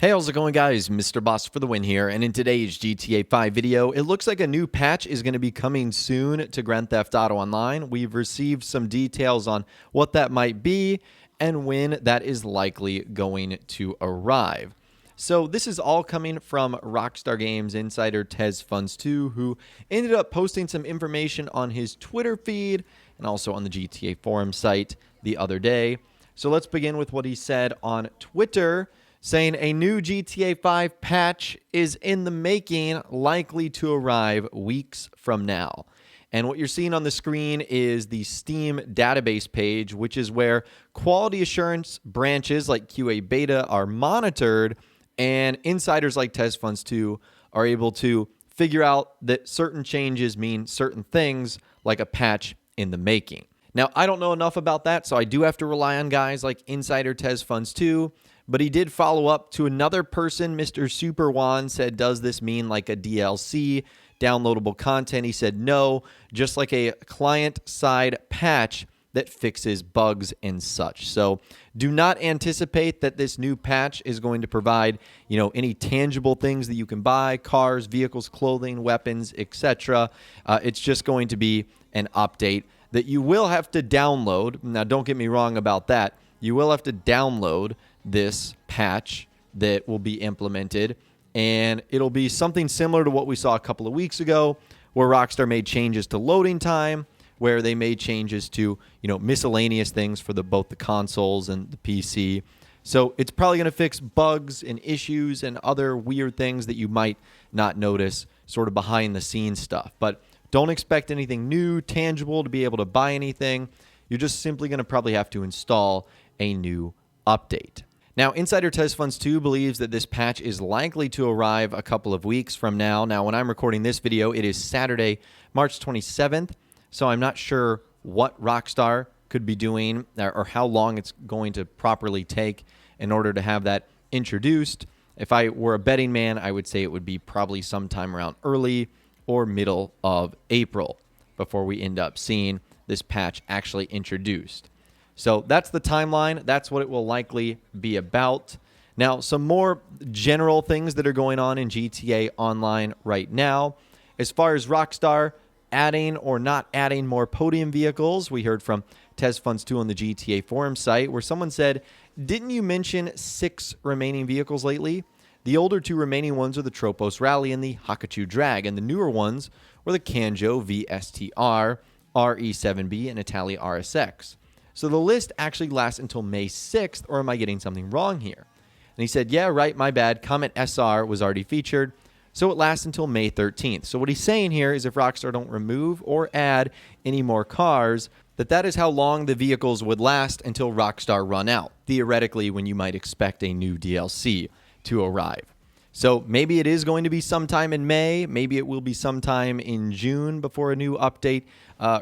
Hey, how's it going, guys? Mr. Boss for the win here, and in today's GTA 5 video, it looks like a new patch is going to be coming soon to Grand Theft Auto Online. We've received some details on what that might be and when that is likely going to arrive. So this is all coming from Rockstar Games insider TezFunds2, who ended up posting some information on his Twitter feed and also on the GTA forum site the other day. So let's begin with what he said on Twitter, saying a new GTA 5 patch is in the making, likely to arrive weeks from now. And what you're seeing on the screen is the Steam database page, which is where quality assurance branches like QA Beta are monitored, and insiders like TezFunds2 are able to figure out that certain changes mean certain things, like a patch in the making. Now, I don't know enough about that, so I do have to rely on guys like insider TezFunds2, but he did follow up to another person. Mr. Superwan said, does this mean like a DLC, downloadable content? He said no, just like a client-side patch that fixes bugs and such. So do not anticipate that this new patch is going to provide, any tangible things that you can buy, cars, vehicles, clothing, weapons, etc. It's just going to be an update that you will have to download. Now, don't get me wrong about that. You will have to download this patch that will be implemented, and it'll be something similar to what we saw a couple of weeks ago, where Rockstar made changes to loading time, where they made changes to miscellaneous things for both the consoles and the PC. So it's probably going to fix bugs and issues and other weird things that you might not notice, sort of behind the scenes stuff. But don't expect anything new, tangible, to be able to buy anything. You're just simply going to probably have to install a new update. Now, insider TezFunds2 believes that this patch is likely to arrive a couple of weeks from now. Now, when I'm recording this video, it is Saturday, March 27th, so I'm not sure what Rockstar could be doing or how long it's going to properly take in order to have that introduced. If I were a betting man, I would say it would be probably sometime around early or middle of April before we end up seeing this patch actually introduced. So that's the timeline. That's what it will likely be about. Now, some more general things that are going on in GTA Online right now. As far as Rockstar adding or not adding more podium vehicles, we heard from TezFunds2 on the GTA forum site, where someone said, didn't you mention 6 remaining vehicles lately? The older 2 remaining ones are the Tropos Rally and the Hakachu Drag, and the newer ones were the Kanjo VSTR, RE7B, and Itali RSX. So the list actually lasts until May 6th, or am I getting something wrong here? And he said, yeah, right, my bad. Comet SR was already featured, so it lasts until May 13th. So what he's saying here is if Rockstar don't remove or add any more cars, that is how long the vehicles would last until Rockstar run out, theoretically when you might expect a new DLC to arrive. So maybe it is going to be sometime in May, maybe it will be sometime in June before a new update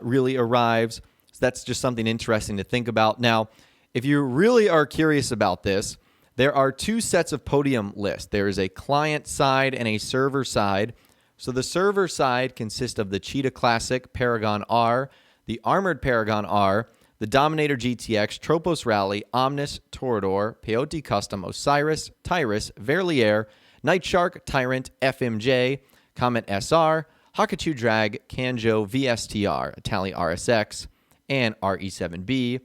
really arrives. That's just something interesting to think about. Now, if you really are curious about this, there are 2 sets of podium lists. There is a client side and a server side. So the server side consists of the Cheetah Classic Paragon R, the Armored Paragon R, the Dominator GTX, Tropos Rally, Omnis, Torador, Peyote Custom, Osiris, Tyrus, Verlier, Night Shark, Tyrant, FMJ, Comet SR, Hakachu Drag, Kanjo VSTR, Itali RSX, and RE7B.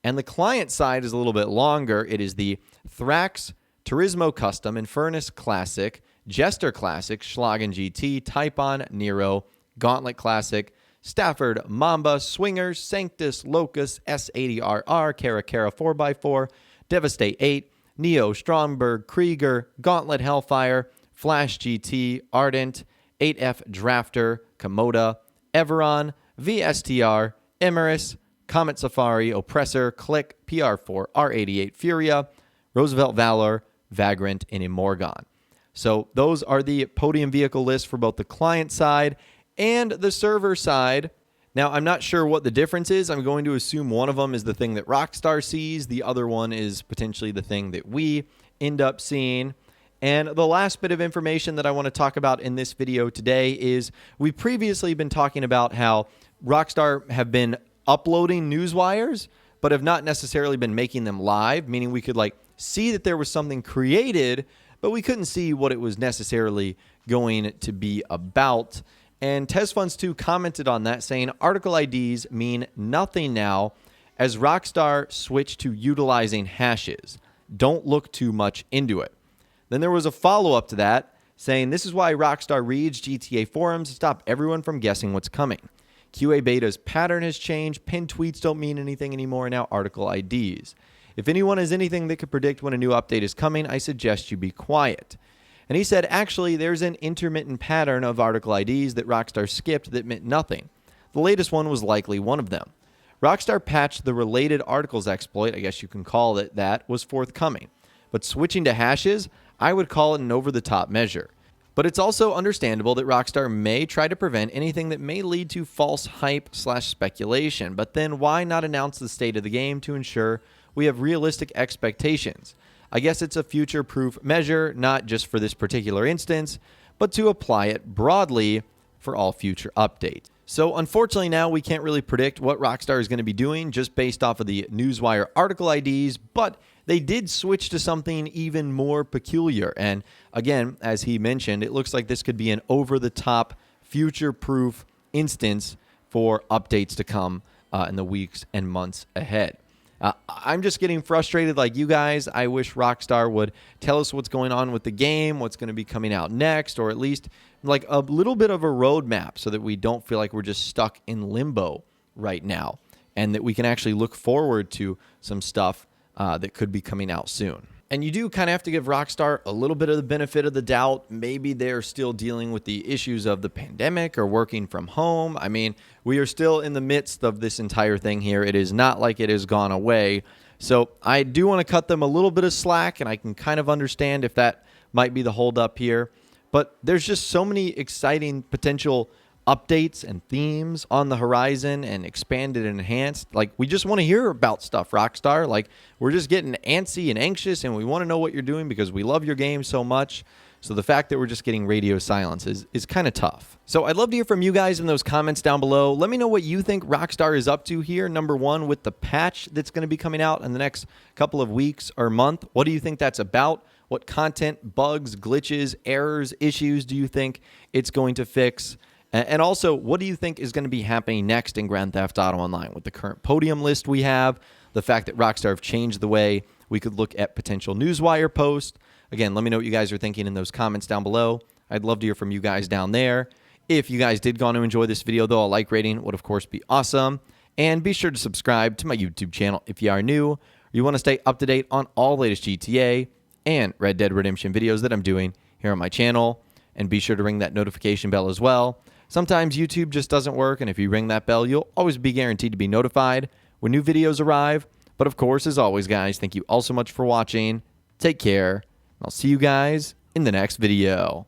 And the client side is a little bit longer. It is the Thrax, Turismo Custom, Infernus Classic, Jester Classic, Schlagen GT, Typon, Nero, Gauntlet Classic, Stafford, Mamba, Swingers, Sanctus, Locus, S80RR, Kara 4x4, Devastate 8, Neo, Stromberg, Krieger, Gauntlet Hellfire, Flash GT, Ardent, 8F Drafter, Komoda, Everon, VSTR, Emerus, Comet Safari, Oppressor, Click, PR4, R88, Furia, Roosevelt Valor, Vagrant, and Immorgon. So those are the podium vehicle lists for both the client side and the server side. Now, I'm not sure what the difference is. I'm going to assume one of them is the thing that Rockstar sees. The other one is potentially the thing that we end up seeing. And the last bit of information that I want to talk about in this video today is we've previously been talking about how Rockstar have been uploading Newswires, but have not necessarily been making them live, meaning we could see that there was something created, but we couldn't see what it was necessarily going to be about. And TezFunds2 commented on that, saying article IDs mean nothing now as Rockstar switched to utilizing hashes. Don't look too much into it. Then there was a follow-up to that, saying this is why Rockstar reads GTA forums to stop everyone from guessing what's coming. QA beta's pattern has changed. Pinned tweets don't mean anything anymore, now article IDs. If anyone has anything that could predict when a new update is coming, I suggest you be quiet. And he said, actually, there's an intermittent pattern of article IDs that Rockstar skipped that meant nothing. The latest one was likely one of them. Rockstar patched the related articles exploit, I guess you can call it that, was forthcoming. But switching to hashes, I would call it an over-the-top measure. But it's also understandable that Rockstar may try to prevent anything that may lead to false hype/speculation. But then why not announce the state of the game to ensure we have realistic expectations? I guess it's a future-proof measure, not just for this particular instance, but to apply it broadly for all future updates. So unfortunately now we can't really predict what Rockstar is going to be doing just based off of the Newswire article IDs, but they did switch to something even more peculiar. And again, as he mentioned, it looks like this could be an over-the-top, future-proof instance for updates to come in the weeks and months ahead. I'm just getting frustrated like you guys. I wish Rockstar would tell us what's going on with the game, what's going to be coming out next, or at least like a little bit of a roadmap so that we don't feel like we're just stuck in limbo right now and that we can actually look forward to some stuff that could be coming out soon. And you do kind of have to give Rockstar a little bit of the benefit of the doubt. Maybe they're still dealing with the issues of the pandemic or working from home. I mean, we are still in the midst of this entire thing here. It is not like it has gone away. So I do want to cut them a little bit of slack, and I can kind of understand if that might be the holdup here. But there's just so many exciting potential updates and themes on the horizon and expanded and enhanced. Like, we just want to hear about stuff, Rockstar. Like, we're just getting antsy and anxious, and we want to know what you're doing because we love your game so much. So the fact that we're just getting radio silence is kind of tough. So I'd love to hear from you guys in those comments down below. Let me know what you think Rockstar is up to here. Number one, with the patch that's going to be coming out in the next couple of weeks or month. What do you think that's about? What content, bugs, glitches, errors, issues do you think it's going to fix? And also, what do you think is going to be happening next in Grand Theft Auto Online with the current podium list we have, the fact that Rockstar have changed the way we could look at potential Newswire posts? Again, let me know what you guys are thinking in those comments down below. I'd love to hear from you guys down there. If you guys did go on to enjoy this video, though, a like rating would, of course, be awesome. And be sure to subscribe to my YouTube channel if you are new, or you want to stay up to date on all the latest GTA and Red Dead Redemption videos that I'm doing here on my channel. And be sure to ring that notification bell as well. Sometimes YouTube just doesn't work, and if you ring that bell, you'll always be guaranteed to be notified when new videos arrive. But of course, as always, guys, thank you all so much for watching. Take care. I'll see you guys in the next video.